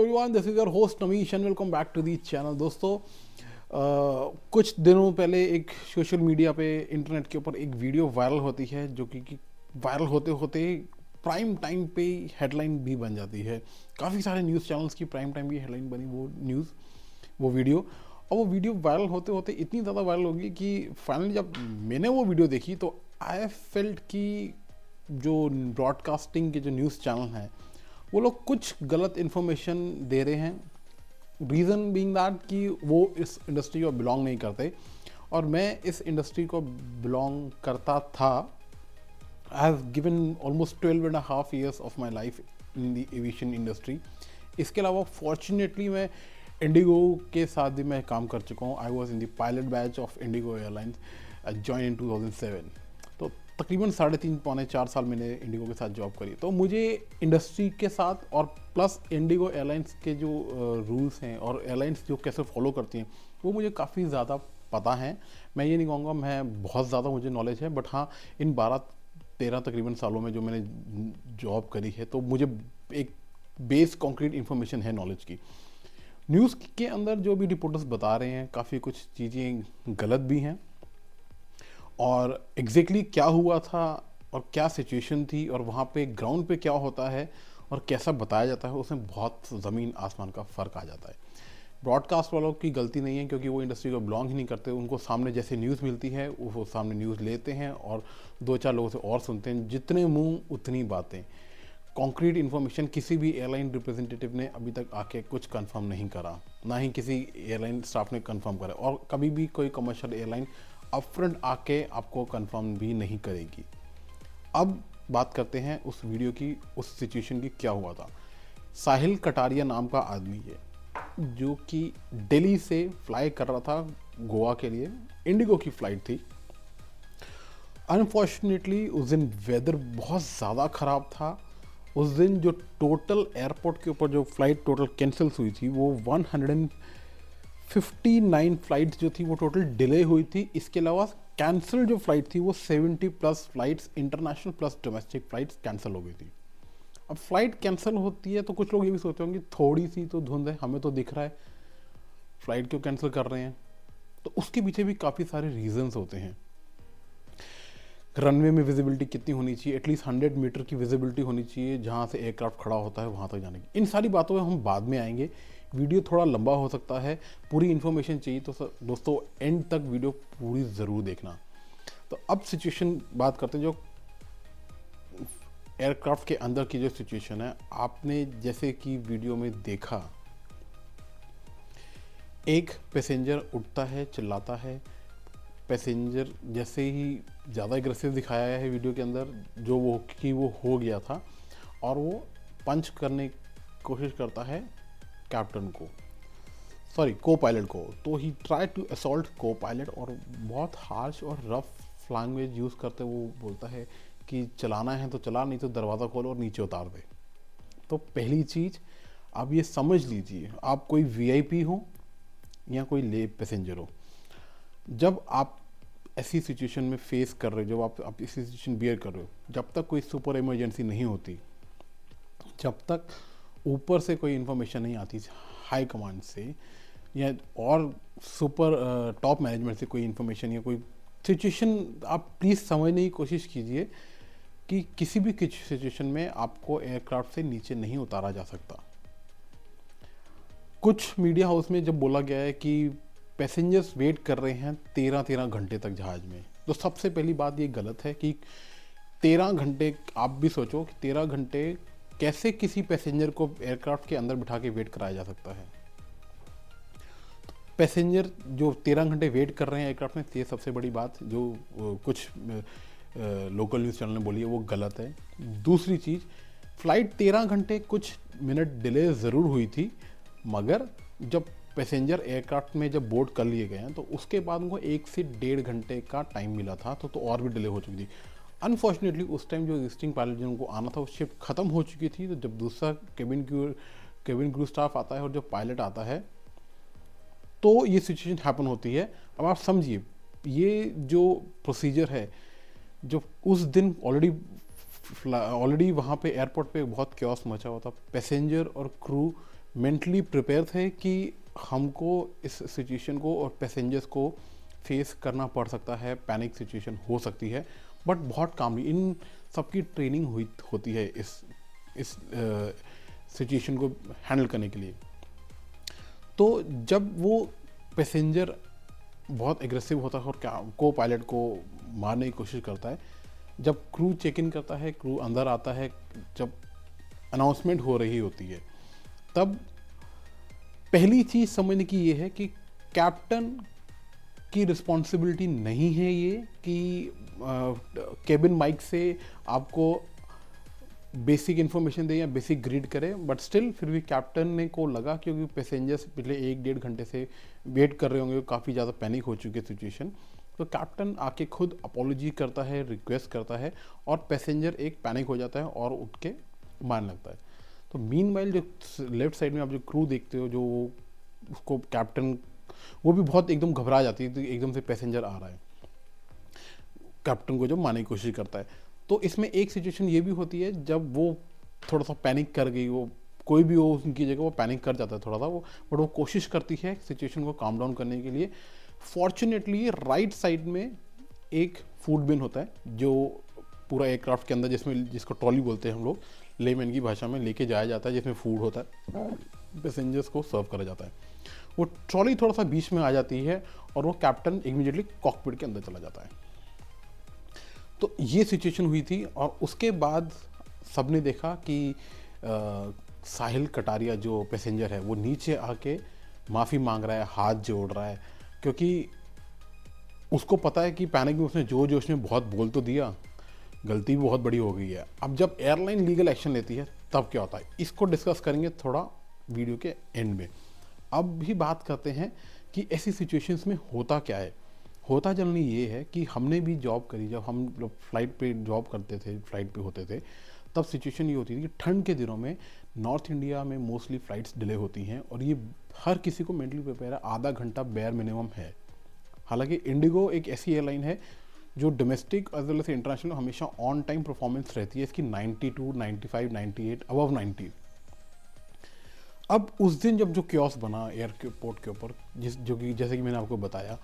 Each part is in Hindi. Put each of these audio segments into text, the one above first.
Everyone, this is your host Namish and welcome back to the channel. दोस्तों, कुछ दिनों पहले एक सोशल मीडिया पे इंटरनेट के ऊपर एक वीडियो वायरल होती है जो कि वायरल होते होते प्राइम टाइम पे हेडलाइन भी बन जाती है। काफ़ी सारे न्यूज़ चैनल्स की प्राइम टाइम की हेडलाइन बनी वो वीडियो। और वो वीडियो वायरल होते होते इतनी ज़्यादा वायरल होगी कि फाइनली जब मैंने वो वीडियो देखी तो आई फेल्ट कि जो ब्रॉडकास्टिंग के जो न्यूज़ चैनल हैं वो लोग कुछ गलत इन्फॉर्मेशन दे रहे हैं। रीज़न बीइंग दैट कि वो इस इंडस्ट्री को बिलोंग नहीं करते और मैं इस इंडस्ट्री को बिलोंग करता था। I have given almost 12.5 years of my life in the aviation industry. इसके अलावा फॉर्चुनेटली मैं इंडिगो के साथ भी मैं काम कर चुका हूँ। I was in the pilot batch of Indigo airlines, join in 2007। तो तकरीबन 3.5-4 साल मैंने इंडिगो के साथ जॉब करी। तो मुझे इंडस्ट्री के साथ और प्लस इंडिगो एयरलाइंस के जो रूल्स हैं और एयरलाइंस जो कैसे फॉलो करती हैं वो मुझे काफ़ी ज़्यादा पता है। मैं ये नहीं कहूँगा मैं बहुत ज़्यादा मुझे नॉलेज है, बट हाँ, इन 12-13 तकरीबन सालों में जो मैंने जॉब करी है तो मुझे एक बेस कॉन्क्रीट इन्फॉर्मेशन है नॉलेज की। न्यूज़ के अंदर जो भी रिपोर्टर्स बता रहे हैं काफ़ी कुछ चीज़ें गलत भी हैं और एग्जैक्टली क्या हुआ था और क्या सिचुएशन थी और वहाँ पे ग्राउंड पे क्या होता है और कैसा बताया जाता है उसमें बहुत ज़मीन आसमान का फ़र्क आ जाता है। ब्रॉडकास्ट वालों की गलती नहीं है क्योंकि वो इंडस्ट्री को बिलोंग ही नहीं करते। उनको सामने जैसे न्यूज़ मिलती है वो सामने न्यूज़ लेते हैं और 2-4 लोगों से और सुनते हैं। जितने मुंह उतनी बातें। कॉन्क्रीट इन्फॉर्मेशन किसी भी एयरलाइन रिप्रेजेंटेटिव ने अभी तक आके कुछ कंफर्म नहीं करा, ना ही किसी एयरलाइन स्टाफ ने कंफर्म करा और कभी भी कोई कमर्शियल एयरलाइन अपफ्रंट आके आपको कंफर्म भी नहीं करेगी। अब बात करते हैं उस वीडियो की, उस सिचुएशन की क्या हुआ था। साहिल कटारिया नाम का आदमी है जो कि दिल्ली से फ्लाई कर रहा था गोवा के लिए। इंडिगो की फ़्लाइट थी। अनफॉर्चुनेटली उस दिन वेदर बहुत ज़्यादा ख़राब था। उस दिन जो टोटल एयरपोर्ट के ऊपर जो फ़्लाइट टोटल कैंसिल हुई थी वो 159 फ़्लाइट्स जो थी वो टोटल डिले हुई थी। इसके अलावा कैंसिल जो फ़्लाइट थी वो 70+ flights international plus domestic flights cancel हो गई थी। अब फ्लाइट कैंसिल होती है तो कुछ लोग ये भी सोचते होंगे थोड़ी सी तो धुंध है, हमें तो दिख रहा है, फ़्लाइट क्यों कैंसिल कर रहे हैं। तो उसके पीछे भी काफ़ी सारे रीजंस होते हैं। रनवे में विजिबिलिटी कितनी होनी चाहिए, एटलीस्ट 100 मीटर की विजिबिलिटी होनी चाहिए जहाँ से एयरक्राफ्ट खड़ा होता है वहाँ तक जाने की। इन सारी बातों में हम बाद में आएंगे। वीडियो थोड़ा लंबा हो सकता है, पूरी इन्फॉर्मेशन चाहिए तो दोस्तों एंड तक वीडियो पूरी ज़रूर देखना। तो अब सिचुएशन बात करते हैं जो एयरक्राफ्ट के अंदर की जो सिचुएशन है। आपने जैसे कि वीडियो में देखा, एक पैसेंजर उठता है, चिल्लाता है। पैसेंजर जैसे ही ज़्यादा एग्रेसिव दिखाया है वीडियो के अंदर जो वो हो गया था और वो पंच करने की कोशिश करता है कैप्टन को, सॉरी को पायलट को। तो ही ट्राई टू असॉल्ट को पायलट और बहुत हार्श और रफ लैंग्वेज यूज़ करते वो बोलता है कि चलाना है तो चला, नहीं तो दरवाज़ा खोलो और नीचे उतार दे। तो पहली चीज़ आप ये समझ लीजिए, आप कोई वीआईपी हो या कोई ले पैसेंजर हो, जब आप ऐसी सिचुएशन में फेस कर रहे हो, जब आप ऐसी सिचुएशन बियर कर रहे हो, जब तक कोई सुपर इमरजेंसी नहीं होती, जब तक ऊपर से कोई इन्फॉर्मेशन नहीं आती हाई कमांड से या और सुपर टॉप मैनेजमेंट से कोई इन्फॉर्मेशन या कोई सिचुएशन, आप प्लीज़ समझने की कोशिश कीजिए कि किसी भी सिचुएशन में आपको एयरक्राफ्ट से नीचे नहीं उतारा जा सकता। कुछ मीडिया हाउस में जब बोला गया है कि पैसेंजर्स वेट कर रहे हैं 13 घंटे तक जहाज़ में, तो सबसे पहली बात ये गलत है कि 13 घंटे, आप भी सोचो कि 13 घंटे कैसे किसी पैसेंजर को एयरक्राफ्ट के अंदर बिठा के वेट कराया जा सकता है। तो पैसेंजर जो 13 घंटे वेट कर रहे हैं एयरक्राफ्ट में, ये सबसे बड़ी बात जो कुछ लोकल न्यूज़ चैनल ने बोली है वो गलत है। दूसरी चीज़, फ़्लाइट 13 घंटे कुछ मिनट डिले ज़रूर हुई थी, मगर जब पैसेंजर एयरक्राफ्ट में जब बोर्ड कर लिए गए हैं तो उसके बाद उनको 1 से 1.5 घंटे का टाइम मिला था, तो और भी डिले हो चुकी थी। अनफॉर्चुनेटली उस टाइम जो एग्जिस्टिंग पायलट जिनको आना था वो शिफ्ट ख़त्म हो चुकी थी। तो जब दूसरा केबिन क्रू स्टाफ आता है और जो पायलट आता है तो ये सिचुएशन हैपन होती है। अब आप समझिए, ये जो प्रोसीजर है, जो उस दिन ऑलरेडी वहाँ पे एयरपोर्ट पे बहुत क्योस मचा हुआ था। पैसेंजर और क्रू मेंटली प्रिपेयर थे कि हमको इस सिचुएशन को और पैसेंजर्स को फेस करना पड़ सकता है, पैनिक सिचुएशन हो सकती है, बट बहुत कामली इन सबकी ट्रेनिंग हुई होती है इस सिचुएशन को हैंडल करने के लिए। तो जब वो पैसेंजर बहुत एग्रेसिव होता है और को पायलट को मारने की कोशिश करता है, जब क्रू चेक इन करता है, क्रू अंदर आता है, जब अनाउंसमेंट हो रही होती है, तब पहली चीज़ समझने की ये है कि कैप्टन की रिस्पॉन्सिबिलिटी नहीं है ये कि केबिन माइक से आपको बेसिक इन्फॉर्मेशन दे या बेसिक ग्रिड करे, बट स्टिल फिर भी कैप्टन ने को लगा, क्योंकि पैसेंजर्स पिछले 1-1.5 घंटे से वेट कर रहे होंगे, काफ़ी ज़्यादा पैनिक हो चुकी है सिचुएशन, तो कैप्टन आके खुद अपॉलोजी करता है, रिक्वेस्ट करता है, और पैसेंजर एक पैनिक हो जाता है और उठ के मारने लगता है। तो मीनवाइल जो लेफ्ट साइड में आप जो क्रू देखते हो, जो उसको कैप्टन, वो भी बहुत एकदम घबरा जाती है, तो एकदम से पैसेंजर आ रहा है, कैप्टन को जो मारने की कोशिश करता है। तो इसमें एक सिचुएशन ये भी होती है जब वो थोड़ा सा पैनिक कर गई, वो कोई भी हो उनकी जगह वो पैनिक कर जाता है थोड़ा सा, वो बट वो कोशिश करती है सिचुएशन को काम डाउन करने के लिए। फॉर्चुनेटली राइट साइड में एक फूड बिन होता है जो पूरा एयरक्राफ्ट के अंदर, जिसको ट्रॉली बोलते हैं हम लोग लेमैन की भाषा में, लेके जाया जाता है, जिसमें फूड होता है, पैसेंजर्स को सर्व करा जाता है। वो ट्रॉली थोड़ा सा बीच में आ जाती है और वो कैप्टन इमीडिएटली कॉकपिट के अंदर चला जाता है। तो ये सिचुएशन हुई थी, और उसके बाद सबने देखा कि साहिल कटारिया जो पैसेंजर है वो नीचे आके माफ़ी मांग रहा है, हाथ जोड़ रहा है, क्योंकि उसको पता है कि पैनिक में उसने जोश में बहुत बोल तो दिया, गलती भी बहुत बड़ी हो गई है। अब जब एयरलाइन लीगल एक्शन लेती है तब क्या होता है, इसको डिस्कस करेंगे थोड़ा वीडियो के एंड में। अब भी बात करते हैं कि ऐसी सिचुएशंस में होता क्या है। होता जनरली ये है कि हमने भी जॉब करी, जब हम लोग फ्लाइट पे जॉब करते थे, फ्लाइट पे होते थे, तब सिचुएशन ये होती थी कि ठंड के दिनों में नॉर्थ इंडिया में मोस्टली फ़्लाइट्स डिले होती हैं, और ये हर किसी को मेंटली प्रिपेयर है, आधा घंटा बेयर मिनिमम है। हालांकि इंडिगो एक ऐसी एयरलाइन है जो domestic as well as international हमेशा ऑन टाइम परफॉर्मेंस रहती है इसकी 92, 95, 98, अबव 90। अब उस दिन जब जो क्योस बना एयरपोर्ट के ऊपर, जो कि जैसे कि मैंने आपको बताया,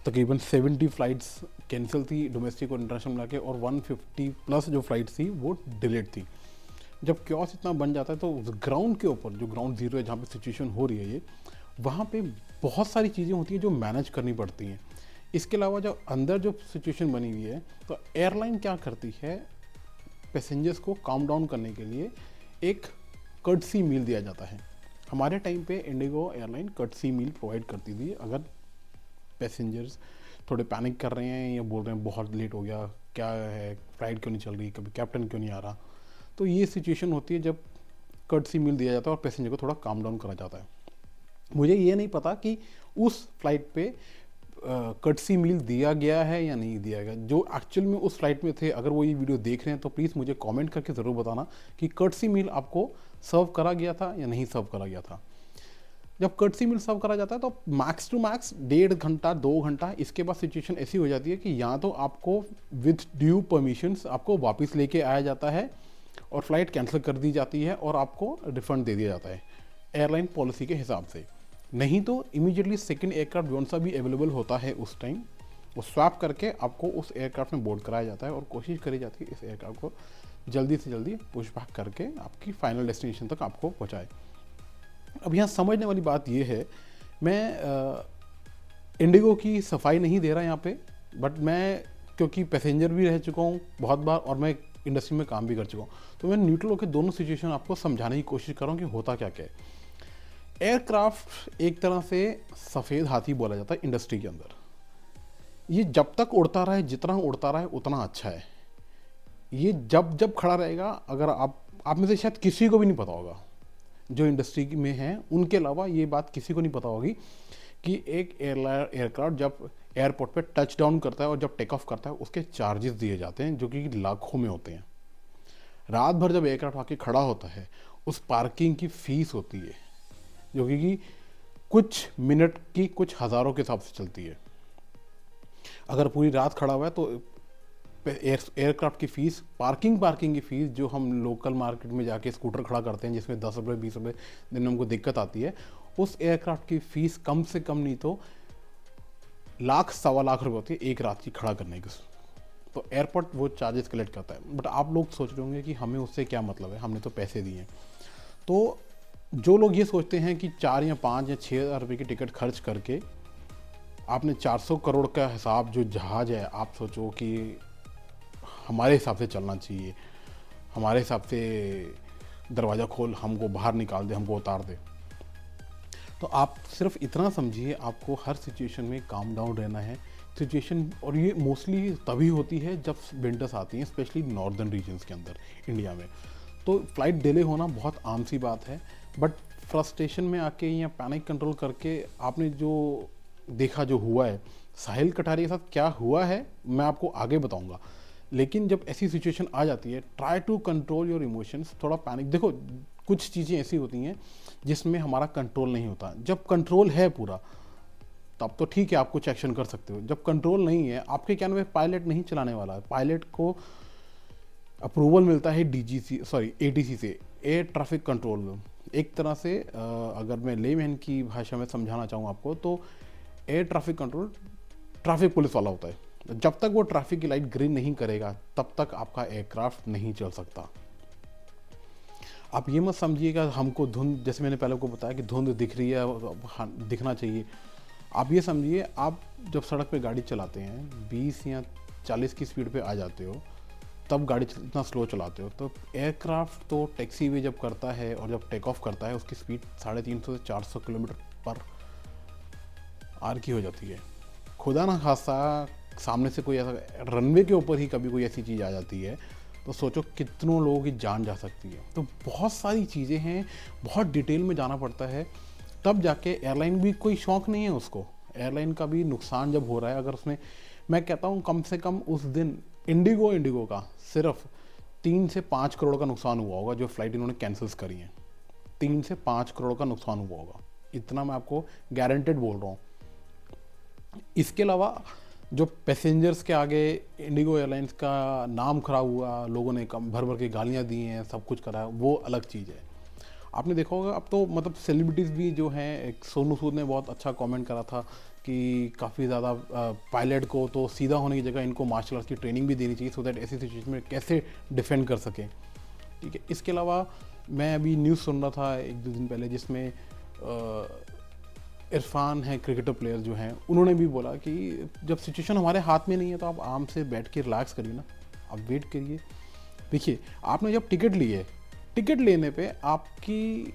तकरीबन 70 फ़्लाइट्स कैंसिल थी डोमेस्टिक और इंटरनेशनल मिला के, और 150 प्लस जो फ़्लाइट्स थी वो डिलेड थी। जब क्योस इतना बन जाता है तो ग्राउंड के ऊपर, जो ग्राउंड ज़ीरो है जहाँ पे सिचुएशन हो रही है ये, वहाँ पे बहुत सारी चीज़ें होती हैं जो मैनेज करनी पड़ती हैं। इसके अलावा जब अंदर जो सिचुएशन बनी हुई है, तो एयरलाइन क्या करती है, पैसेंजर्स को काम डाउन करने के लिए एक कर्टसी मील दिया जाता है। हमारे टाइम पे Indigo airline courtesy meal provide करती थी, अगर पैसेंजर्स थोड़े पैनिक कर रहे हैं या बोल रहे हैं बहुत लेट हो गया, क्या है, फ्लाइट क्यों नहीं चल रही, कभी कैप्टन क्यों नहीं आ रहा, तो ये सिचुएशन होती है जब कर्टसी मील दिया जाता है और पैसेंजर को थोड़ा काम डाउन करा जाता है। मुझे ये नहीं पता कि उस फ्लाइट पे कर्टसी मील दिया गया है या नहीं दिया गया, जो एक्चुअल में उस फ्लाइट में थे। अगर वो ये वीडियो देख रहे हैं तो प्लीज़ मुझे कमेंट करके ज़रूर बताना कि कर्टसी मील आपको सर्व करा गया था या नहीं सर्व करा गया था। जब कर्टसी मील सर्व करा जाता है तो मैक्स टू मैक्स 1.5 घंटा 2 घंटा, इसके बाद सिचुएशन ऐसी हो जाती है कि या तो आपको विद ड्यू परमिशंस आपको वापस लेके आया जाता है और फ्लाइट कैंसिल कर दी जाती है और आपको रिफंड दे दिया जाता है एयरलाइन पॉलिसी के हिसाब से। नहीं तो इमीडिएटली सेकंड एयरक्राफ्ट जौन सा भी अवेलेबल होता है उस टाइम, वो स्वैप करके आपको उस एयरक्राफ्ट में बोर्ड कराया जाता है और कोशिश करी जाती है इस एयरक्राफ्ट को जल्दी से जल्दी पुश बैक करके आपकी फाइनल डेस्टिनेशन तक आपको पहुँचाए। अब यहाँ समझने वाली बात ये है, मैं इंडिगो की सफाई नहीं दे रहा यहाँ पे, बट मैं क्योंकि पैसेंजर भी रह चुका हूँ बहुत बार और मैं इंडस्ट्री में काम भी कर चुका हूँ, तो मैं न्यूट्रल होकर दोनों सिचुएशन आपको समझाने की कोशिश कर रहा हूँ कि होता क्या क्या है। एयरक्राफ्ट एक तरह से सफ़ेद हाथी बोला जाता है इंडस्ट्री के अंदर। ये जब तक उड़ता रहे, जितना उड़ता रहे उतना अच्छा है। ये जब जब खड़ा रहेगा, अगर आप में से शायद किसी को भी नहीं पता होगा जो इंडस्ट्री में है, उनके अलावा ये बात किसी को नहीं पता होगी कि एक एयरक्राफ्ट जब एयरपोर्ट पे टच डाउन करता है और जब टेक ऑफ करता है उसके चार्जेस दिए जाते हैं जो कि लाखों में होते हैं। रात भर जब एयरक्राफ्ट आके खड़ा होता है उस पार्किंग की फ़ीस होती है जो कि कुछ मिनट की कुछ हज़ारों के हिसाब से चलती है। अगर पूरी रात खड़ा हुआ है तो एयरक्राफ्ट की फ़ीस, पार्किंग की फ़ीस, जो हम लोकल मार्केट में जाके स्कूटर खड़ा करते हैं जिसमें 10 रुपये 20 रुपये दिन में हमको दिक्कत आती है, उस एयरक्राफ्ट की फ़ीस कम से कम नहीं तो लाख सवा लाख रुपये होती है एक रात की खड़ा करने की। तो एयरपोर्ट वो चार्जेस कलेक्ट करता है। बट आप लोग सोच रहे होंगे कि हमें उससे क्या मतलब है, हमने तो पैसे दिए हैं। तो जो लोग ये सोचते हैं कि 4 या 5 या 6 हज़ार रुपये की टिकट खर्च करके आपने 400 करोड़ का हिसाब जो जहाज़ है, आप सोचो कि हमारे हिसाब से चलना चाहिए, हमारे हिसाब से दरवाज़ा खोल, हमको बाहर निकाल दे, हमको उतार दे। तो आप सिर्फ इतना समझिए, आपको हर सिचुएशन में काम डाउन रहना है। सिचुएशन, और ये मोस्टली तभी होती है जब विंटर्स आती हैं, स्पेशली नॉर्दर्न रीजन्स के अंदर इंडिया में। तो फ्लाइट डिले होना बहुत आम सी बात है। बट फ्रस्ट्रेशन में आके या पैनिक कंट्रोल करके आपने जो देखा, जो हुआ है साहिल कटारिया के साथ क्या हुआ है, मैं आपको आगे बताऊंगा। लेकिन जब ऐसी सिचुएशन आ जाती है, try to control your emotions. थोड़ा पैनिक, देखो कुछ चीज़ें ऐसी होती हैं जिसमें हमारा कंट्रोल नहीं होता। जब कंट्रोल है पूरा तब तो ठीक है, आप कुछ एक्शन कर सकते हो। जब कंट्रोल नहीं है, आपके क्या नाम है, पायलट नहीं चलाने वाला है। पायलट को अप्रूवल मिलता है डीजीसी, सॉरी एटीसी से, एयर ट्रैफिक कंट्रोल। एक तरह से अगर मैं लेमैन की भाषा में समझाना चाहूँ आपको, तो air traffic control traffic police वाला होता है। जब तक वो ट्रैफिक की लाइट ग्रीन नहीं करेगा तब तक आपका एयरक्राफ्ट नहीं चल सकता। आप ये मत समझिएगा हमको धुंध, जैसे मैंने पहले को बताया कि धुंध दिख रही है, दिखना चाहिए। आप ये समझिए, आप जब सड़क पे गाड़ी चलाते हैं 20 या 40 की स्पीड पे आ जाते हो, तब गाड़ी इतना स्लो चलाते हो। तो एयरक्राफ्ट तो टैक्सी वे जब करता है और जब टेक ऑफ करता है, उसकी स्पीड 350 से 400 किलोमीटर पर आर की हो जाती है। खुदा ना खासा सामने से कोई ऐसा, रनवे के ऊपर ही कभी कोई ऐसी चीज़ आ जाती है तो सोचो कितनों लोगों की जान जा सकती है। तो बहुत सारी चीज़ें हैं, बहुत डिटेल में जाना पड़ता है, तब जाके एयरलाइन भी कोई शौक नहीं है उसको। एयरलाइन का भी नुकसान जब हो रहा है, अगर उसमें, मैं कहता हूँ कम से कम उस दिन इंडिगो का सिर्फ 3 से 5 करोड़ का नुकसान हुआ होगा, जो फ्लाइट इन्होंने कैंसिल्स करी हैं। 3 से 5 करोड़ का नुकसान हुआ होगा, इतना मैं आपको गारंटेड बोल रहा हूँ। इसके अलावा जो पैसेंजर्स के आगे इंडिगो एयरलाइंस का नाम खराब हुआ, लोगों ने कम भर भर के गालियाँ दी हैं, सब कुछ करा है, वो अलग चीज़ है। आपने देखा होगा अब तो मतलब सेलिब्रिटीज़ भी जो हैं, एक सोनू सूद ने बहुत अच्छा कमेंट करा था कि काफ़ी ज़्यादा पायलट को तो सीधा होने की जगह इनको मार्शल आर्ट्स की ट्रेनिंग भी देनी चाहिए, सो दैट ऐसी सिचुएशन में कैसे डिफेंड कर सकें। ठीक है। इसके अलावा मैं अभी न्यूज़ सुन रहा था 1-2 दिन पहले, जिसमें इरफान है, क्रिकेटर प्लेयर जो हैं, उन्होंने भी बोला कि जब सिचुएशन हमारे हाथ में नहीं है तो आप आराम से बैठ के रिलैक्स करिए ना, आप वेट करिए। देखिए, आपने जब टिकट ली है, टिकट लेने पे आपने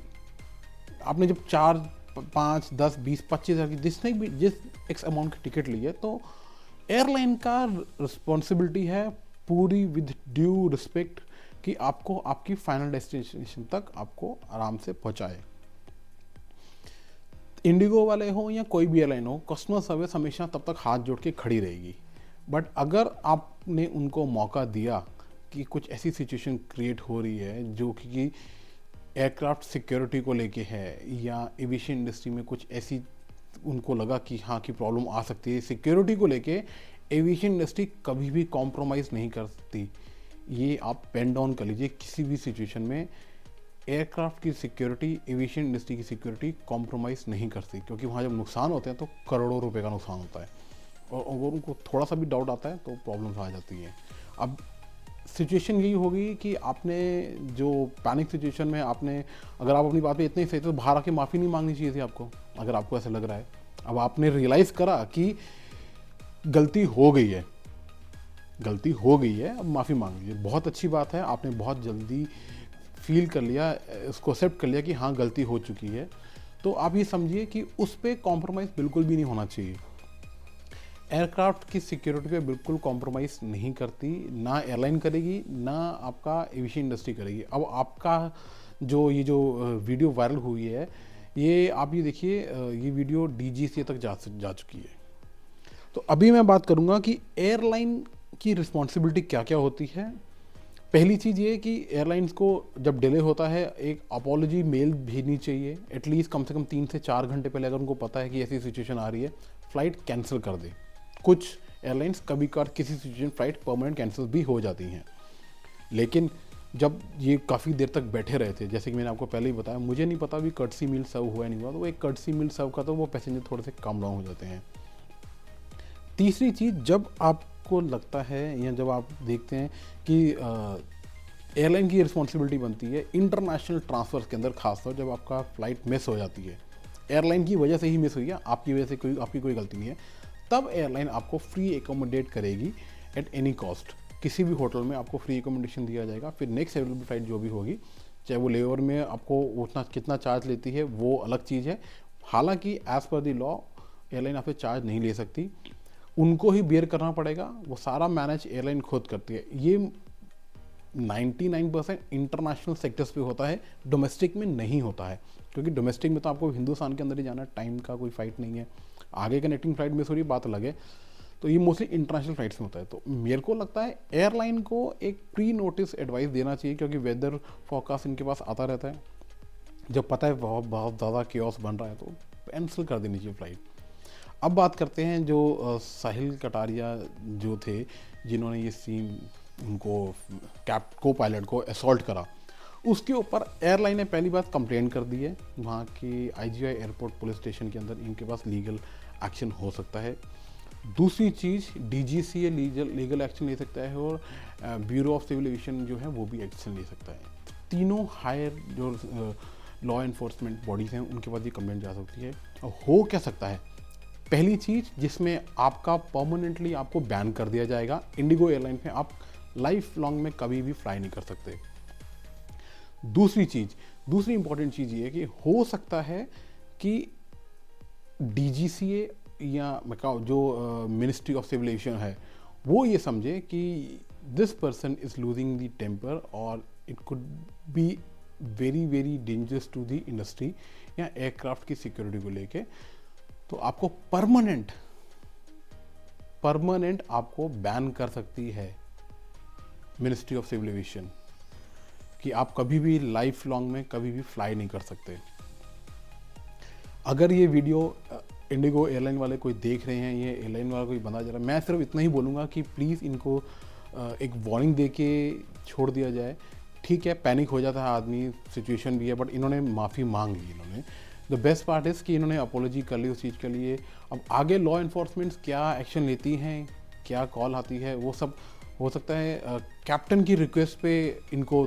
जब 4, 5, 10, 20, 25 हज़ार की जिस एक्स अमाउंट की टिकट ली है, तो एयरलाइन का रिस्पॉन्सिबिलिटी है पूरी, विद ड्यू रिस्पेक्ट, कि आपको आपकी फाइनल डेस्टिनेशन तक आपको आराम से पहुंचाए। इंडिगो वाले हो या कोई भी एयरलाइन हो, कस्टमर सर्विस हमेशा तब तक हाथ जोड़ के खड़ी रहेगी। बट अगर आपने उनको मौका दिया कि कुछ ऐसी सिचुएशन क्रिएट हो रही है जो कि एयरक्राफ्ट सिक्योरिटी को लेके है, या एविएशन इंडस्ट्री में कुछ ऐसी उनको लगा कि हाँ की प्रॉब्लम आ सकती है सिक्योरिटी को लेके, एविएशन इंडस्ट्री कभी भी कॉम्प्रोमाइज़ नहीं करती। ये आप पेन डाउन कर लीजिए, किसी भी सिचुएशन में एयरक्राफ्ट की सिक्योरिटी, एविएशन इंडस्ट्री की सिक्योरिटी कॉम्प्रोमाइज़ नहीं करती, क्योंकि वहाँ जब नुकसान होते हैं तो करोड़ों रुपए का नुकसान होता है, और अगर उनको थोड़ा सा भी डाउट आता है तो प्रॉब्लम्स आ जाती हैं। अब सिचुएशन यही होगी कि आपने जो पैनिक सिचुएशन में आपने, अगर आप अपनी बात पे इतने ही सही थे तो बाहर आके माफ़ी नहीं मांगनी चाहिए थी आपको, अगर आपको ऐसा लग रहा है। अब आपने रियलाइज़ करा कि गलती हो गई है, अब माफ़ी मांग लीजिए, बहुत अच्छी बात है। आपने बहुत जल्दी फील कर लिया, उसको एक्सेप्ट कर लिया कि हाँ गलती हो चुकी है। तो आप ये समझिए कि उस पर कॉम्प्रोमाइज़ बिल्कुल भी नहीं होना चाहिए। एयरक्राफ्ट की सिक्योरिटी पे बिल्कुल कॉम्प्रोमाइज़ नहीं करती, ना एयरलाइन करेगी, ना आपका एविएशन इंडस्ट्री करेगी। अब आपका ये जो वीडियो वायरल हुई है, ये आप ये देखिए, ये वीडियो डीजीसी तक जा चुकी है। तो अभी मैं बात करूँगा कि एयरलाइन की रिस्पॉन्सिबिलिटी क्या क्या होती है। पहली चीज़ ये कि एयरलाइंस को जब डिले होता है, एक अपॉलॉजी मेल भेजनी चाहिए, एटलीस्ट कम से कम 3 से 4 घंटे पहले, अगर उनको पता है कि ऐसी सिचुएशन आ रही है, फ़्लाइट कैंसिल कर दे। कुछ एयरलाइंस कभी कभार किसी सिचुएशन फ्लाइट परमानेंट कैंसिल भी हो जाती हैं। लेकिन जब ये काफ़ी देर तक बैठे रहे थे, जैसे कि मैंने आपको पहले ही बताया, मुझे नहीं पता भी कर्टसी मील सर्व हुआ नहीं हुआ, तो वो एक कर्टसी मील सर्व का तो वो पैसेंजर थोड़े से कम डाउन हो जाते हैं। तीसरी चीज़, जब आपको लगता है या जब आप देखते हैं कि एयरलाइन की रिस्पॉन्सिबिलिटी बनती है इंटरनेशनल ट्रांसफर्स के अंदर, खासतौर जब आपका फ्लाइट मिस हो जाती है, एयरलाइन की वजह से ही मिस हुई है, आपकी वजह से आपकी कोई गलती नहीं है, तब एयरलाइन आपको फ्री एकोमोडेट करेगी एट एनी कॉस्ट। किसी भी होटल में आपको फ्री एकोमोडेशन दिया जाएगा। फिर नेक्स्ट अवेलेबल फ्लाइट जो भी होगी, चाहे वो लेओवर में आपको उतना कितना चार्ज लेती है वो अलग चीज़ है। हालांकि as per the law airline आपसे चार्ज नहीं ले सकती, उनको ही बेयर करना पड़ेगा, वो सारा मैनेज एयरलाइन खुद करती है। ये 99% इंटरनेशनल सेक्टर्स पे होता है, डोमेस्टिक में नहीं होता है, क्योंकि डोमेस्टिक में तो आपको हिंदुस्तान के अंदर ही जाना है, टाइम का कोई फाइट नहीं है। आगे कनेक्टिंग फ्लाइट मिस हो रही बात अलग है, तो ये मोस्टली इंटरनेशनल फ्लाइट्स में होता है। तो मेरे को लगता है एयरलाइन को एक प्री नोटिस एडवाइस देना चाहिए, क्योंकि वेदर फोरकास्ट इनके पास आता रहता है। जब पता है बहुत बहुत ज़्यादा केओस बन रहा है तो कैंसिल कर देनी चाहिए फ्लाइट। अब बात करते हैं जो साहिल कटारिया जो थे, जिन्होंने ये सीन उनको को पायलट को असॉल्ट करा, उसके ऊपर एयरलाइन ने पहली बात कंप्लेन कर दी है। वहाँ की आईजीआई एयरपोर्ट पुलिस स्टेशन के अंदर इनके पास लीगल एक्शन हो सकता है। दूसरी चीज़, डीजीसीए लीगल एक्शन ले सकता है, और ब्यूरो ऑफ सिविल एविएशन जो है वो भी एक्शन ले सकता है। तीनों हायर जो लॉ एनफोर्समेंट बॉडीज़ हैं उनके पास ये कंप्लेंट जा सकती है। और हो क्या सकता है, पहली चीज़ जिसमें आपका परमानेंटली आपको बैन कर दिया जाएगा, इंडिगो एयरलाइन में आप लाइफ लॉन्ग में कभी भी फ्लाई नहीं कर सकते। दूसरी इंपॉर्टेंट चीज़ ये है कि हो सकता है कि डीजीसीए या मकाओ जो मिनिस्ट्री ऑफ सिविल एविएशन है वो ये समझे कि this person is losing the temper, और it could be very very dangerous to the industry या एयरक्राफ्ट की सिक्योरिटी को लेके, तो आपको परमानेंट आपको बैन कर सकती है मिनिस्ट्री ऑफ सिविल एविएशन, कि आप कभी भी लाइफ लॉन्ग में कभी भी फ्लाई नहीं कर सकते। अगर ये वीडियो इंडिगो एयरलाइन वाले कोई देख रहे हैं, ये एयरलाइन वाला कोई बंदा जा रहा है, मैं सिर्फ इतना ही बोलूँगा कि प्लीज़ इनको एक वार्निंग दे के छोड़ दिया जाए। ठीक है, पैनिक हो जाता है आदमी, सिचुएशन भी है, बट इन्होंने माफ़ी मांग ली। इन्होंने द बेस्ट पार्ट इज़ कि इन्होंने अपोलॉजी कर ली उस चीज़ के लिए। अब आगे लॉ इन्फोर्समेंट्स क्या एक्शन लेती हैं, क्या कॉल आती है, वो सब हो सकता है कैप्टन की रिक्वेस्ट पे इनको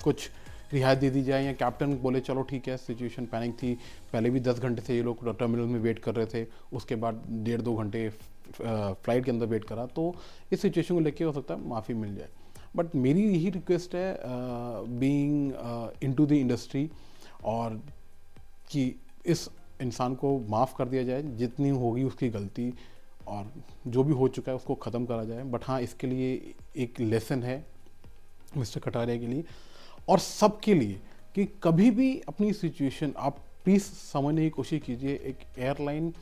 कुछ रियायत दे दी जाए, या कैप्टन बोले चलो ठीक है, सिचुएशन पैनिक थी, पहले भी 10 घंटे से ये लोग टर्मिनल में वेट कर रहे थे, उसके बाद 1.5-2 घंटे फ्लाइट के अंदर वेट करा, तो इस सिचुएशन को लेके हो सकता है माफ़ी मिल जाए। बट मेरी यही रिक्वेस्ट है बीइंग इनटू द इंडस्ट्री, और कि इस इंसान को माफ़ कर दिया जाए, जितनी होगी उसकी गलती, और जो भी हो चुका है उसको ख़त्म करा जाए। बट हाँ, इसके लिए एक लेसन है मिस्टर कटारिया के लिए और सबके लिए, कि कभी भी अपनी सिचुएशन आप प्लीज़ समझने की कोशिश कीजिए। एक एयरलाइन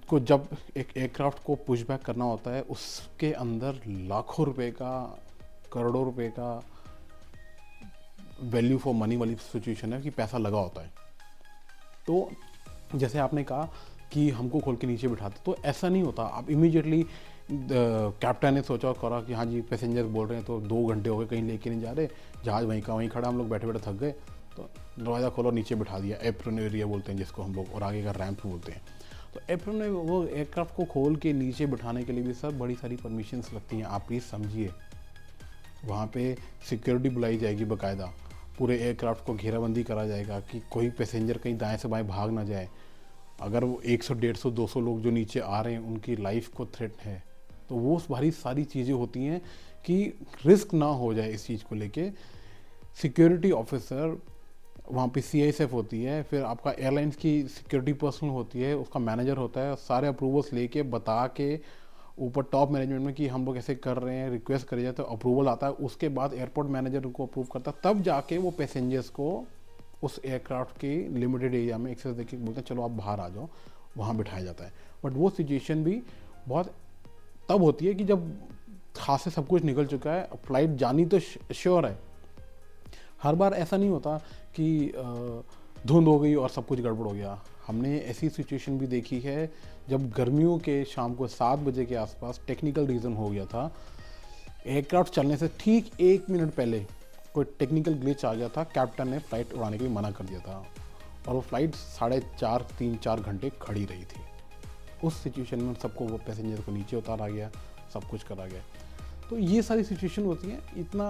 को जब एक एयरक्राफ्ट को पुशबैक करना होता है, उसके अंदर लाखों रुपए का, करोड़ों रुपए का वैल्यू फॉर मनी वाली सिचुएशन है, कि पैसा लगा होता है। तो जैसे आपने कहा कि हमको खोल के नीचे बिठाते, तो ऐसा नहीं होता। आप इमीडिएटली कैप्टन ने सोचा और करा कि हाँ जी पैसेंजर बोल रहे हैं, तो 2 घंटे हो गए कहीं लेके नहीं जा रहे, जहाज़ वहीं का वहीं खड़ा, हम लोग बैठे बैठे थक गए, तो दरवाज़ा खोलो, नीचे बिठा दिया। एप्रन एरिया बोलते हैं जिसको हम लोग, और आगे का रैंप बोलते हैं। तो एप्रन में वो एयरक्राफ्ट को खोल के नीचे बिठाने के लिए भी सर बड़ी सारी परमिशंस लगती हैं। आप प्लीज़ समझिए, वहाँ पे सिक्योरिटी बुलाई जाएगी बाकायदा, पूरे एयरक्राफ्ट को घेराबंदी करा जाएगा कि कोई पैसेंजर कहीं दाएँ से बाएँ भाग ना जाए। अगर वो 100, 150, 200 लोग जो नीचे आ रहे हैं उनकी लाइफ को थ्रेट है, तो वो भारी सारी चीज़ें होती हैं कि रिस्क ना हो जाए इस चीज़ को लेके। सिक्योरिटी ऑफिसर वहाँ पे CISF होती है, फिर आपका एयरलाइंस की सिक्योरिटी पर्सनल होती है, उसका मैनेजर होता है, सारे अप्रूवल्स लेके बता के ऊपर टॉप मैनेजमेंट में कि हम लोग ऐसे कर रहे हैं, रिक्वेस्ट करी जाए तो अप्रूवल आता है। उसके बाद एयरपोर्ट मैनेजर उनको अप्रूव करता है, तब जाके वो पैसेंजर्स को उस एयरक्राफ्ट के लिमिटेड एरिया में एक्सेस देके बोलते हैं चलो आप बाहर आ जाओ, वहाँ बिठाया जाता है। बट वो सिचुएशन भी बहुत तब होती है कि जब खास से सब कुछ निकल चुका है, फ्लाइट जानी तो श्योर है। हर बार ऐसा नहीं होता कि धुंध हो गई और सब कुछ गड़बड़ हो गया। हमने ऐसी सिचुएशन भी देखी है जब गर्मियों के शाम को 7 बजे के आसपास टेक्निकल रीज़न हो गया था, एयरक्राफ्ट चलने से ठीक 1 मिनट पहले कोई टेक्निकल ग्लिच आ गया था, कैप्टन ने फ़्लाइट उड़ाने के लिए मना कर दिया था और वो फ़्लाइट 3-4 घंटे खड़ी रही थी। उस सिचुएशन में सबको, वो पैसेंजर को नीचे उतारा गया, सब कुछ करा गया। तो ये सारी सिचुएशन होती हैं, इतना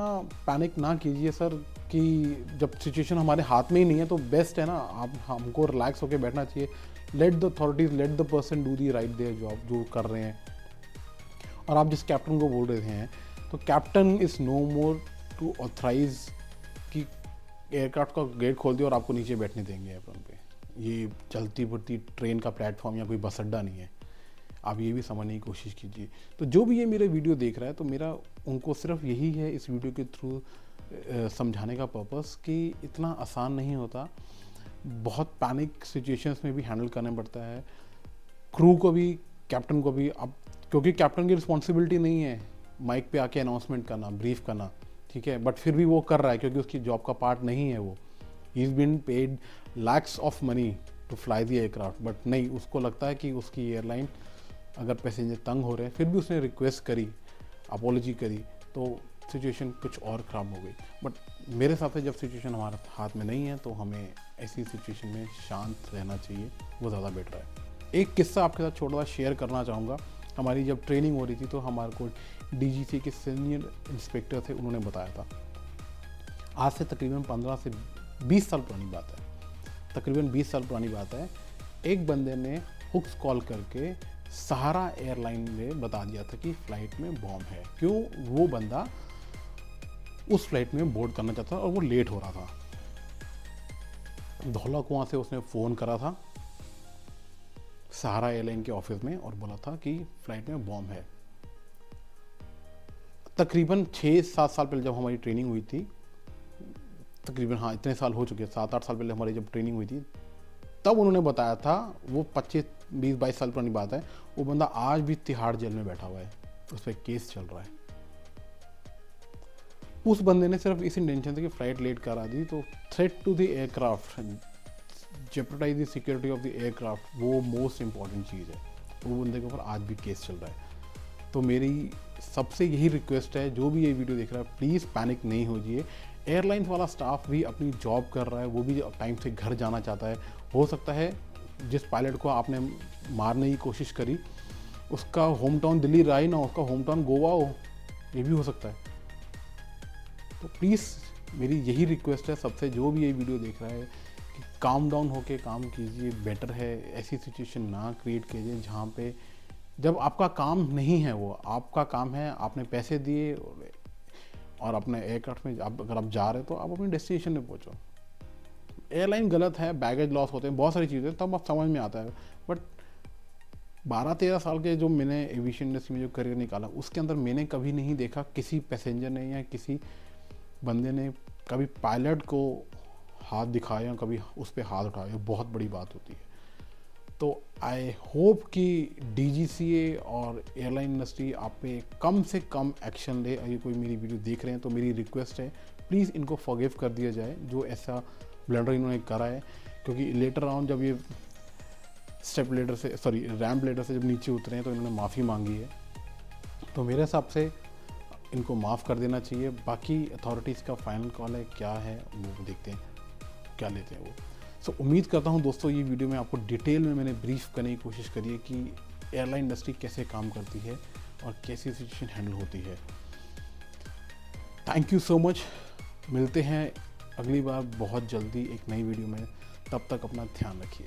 पैनिक ना कीजिए सर कि जब सिचुएशन हमारे हाथ में ही नहीं है तो बेस्ट है ना, आप हमको रिलैक्स होकर बैठना चाहिए। Let the authorities, let the person do the right their job, जो कर रहे हैं। और आप जिस कैप्टन को बोल रहे हैं, तो captain is no more to authorize कि एयरक्राफ्ट का गेट खोल दिया और आपको नीचे बैठने देंगे एयरप्लेन पे। ये चलती बढ़ती ट्रेन का प्लेटफॉर्म या कोई बस अड्डा नहीं है, आप ये भी समझने की कोशिश कीजिए। तो जो भी ये मेरे वीडियो देख रहा है, तो मेरा उनको सिर्फ यही है इस वीडियो के थ्रू समझाने का पर्पस कि इतना आसान नहीं होता, बहुत पैनिक सिचुएशंस में भी हैंडल करना पड़ता है, क्रू को भी, कैप्टन को भी। अब क्योंकि कैप्टन की रिस्पॉन्सिबिलिटी नहीं है माइक पे आके अनाउंसमेंट करना, ब्रीफ करना, ठीक है, बट फिर भी वो कर रहा है क्योंकि उसकी जॉब का पार्ट नहीं है वो। He is been paid lakhs of money to fly the aircraft, but नहीं, उसको लगता है कि उसकी एयरलाइन, अगर पैसेंजर तंग हो रहे हैं, फिर भी उसने रिक्वेस्ट करी, अपॉलॉजी करी, तो सिचुएशन कुछ और ख़राब हो गई। बट मेरे हिसाब से जब सिचुएशन हमारे हाथ में नहीं है तो हमें ऐसी सिचुएशन में शांत रहना चाहिए, वो ज़्यादा बेटर है। एक किस्सा आपके साथ छोटा सा शेयर करना चाहूँगा। हमारी जब ट्रेनिंग हो रही थी तो हमारे को डीजीसी के सीनियर इंस्पेक्टर थे, उन्होंने बताया था, आज से तकरीबन 15 से 20 साल पुरानी बात है, तकरीबन 20 साल पुरानी बात है, एक बंदे ने हुक्स कॉल करके सहारा एयरलाइन में बता दिया था कि फ़्लाइट में बॉम्ब है। क्यों? वो बंदा उस फ्लाइट में बोर्ड करना चाहता था और वो लेट हो रहा था। धौला कुआं से उसने फ़ोन करा था सहारा एयरलाइन के ऑफिस में और बोला था कि फ़्लाइट में बॉम्ब है। तकरीबन 6-7 साल पहले जब हमारी ट्रेनिंग हुई थी, तकरीबन, हाँ, इतने साल हो चुके, 7-8 साल पहले हमारी जब ट्रेनिंग हुई थी, तब उन्होंने बताया था, वो 25-20 साल पुरानी बात है, वो बंदा आज भी तिहाड़ जेल में बैठा हुआ है, उस पर केस चल रहा है। उस बंदे ने सिर्फ इस इंटेंशन से कि फ़्लाइट लेट करा दी, तो threat to the aircraft, jeopardize the security of the aircraft, वो मोस्ट इंपॉर्टेंट चीज़ है। वो बंदे के ऊपर आज भी केस चल रहा है। तो मेरी सबसे यही रिक्वेस्ट है, जो भी ये वीडियो देख रहा है, प्लीज़ पैनिक नहीं होइए। एयरलाइंस वाला स्टाफ भी अपनी जॉब कर रहा है, वो भी टाइम से घर जाना चाहता है। हो सकता है जिस पायलट को आपने मारने की कोशिश करी, उसका होम टाउन दिल्ली रहा ही ना, उसका होम टाउन गोवा हो, ये भी हो सकता है। तो प्लीज़ मेरी यही रिक्वेस्ट है सबसे, जो भी ये वीडियो देख रहा है, कि काम डाउन होके काम कीजिए, बेटर है। ऐसी सिचुएशन ना क्रिएट कीजिए जहाँ पे, जब आपका काम नहीं है, वो आपका काम है, आपने पैसे दिए और अपने एयरक्राफ्ट में अगर आप जा रहे हो तो आप अपनी डेस्टिनेशन में पहुँचो। एयरलाइन गलत है, बैगेज लॉस होते हैं, बहुत सारी चीज़ें, तब आप समझ में आता है। बट 12-13 साल के जो मैंने एविएशन इंडस्ट्री में जो करियर निकाला, उसके अंदर मैंने कभी नहीं देखा किसी पैसेंजर ने या किसी बंदे ने कभी पायलट को हाथ दिखाया, कभी उस पर हाथ उठाया। बहुत बड़ी बात होती है। तो आई होप कि डीजीसीए और एयरलाइन इंडस्ट्री आप पे कम से कम एक्शन ले। अगर कोई मेरी वीडियो देख रहे हैं तो मेरी रिक्वेस्ट है, प्लीज़ इनको फॉरगिव कर दिया जाए, जो ऐसा ब्लंडर इन्होंने करा है। क्योंकि लेटर ऑन जब ये स्टेप लेडर से, सॉरी, रैम्प लेडर से जब नीचे उतरे हैं तो इन्होंने माफ़ी मांगी है। तो मेरे हिसाब से इनको माफ़ कर देना चाहिए। बाकी अथॉरिटीज़ का फाइनल कॉल है, क्या है वो देखते हैं, क्या लेते हैं वो। सो उम्मीद करता हूँ दोस्तों, ये वीडियो में आपको डिटेल में मैंने ब्रीफ करने की कोशिश करी है कि एयरलाइन इंडस्ट्री कैसे काम करती है और कैसी सिचुएशन हैंडल होती है। Thank you so much. मिलते हैं अगली बार बहुत जल्दी एक नई वीडियो में। तब तक अपना ध्यान रखिए।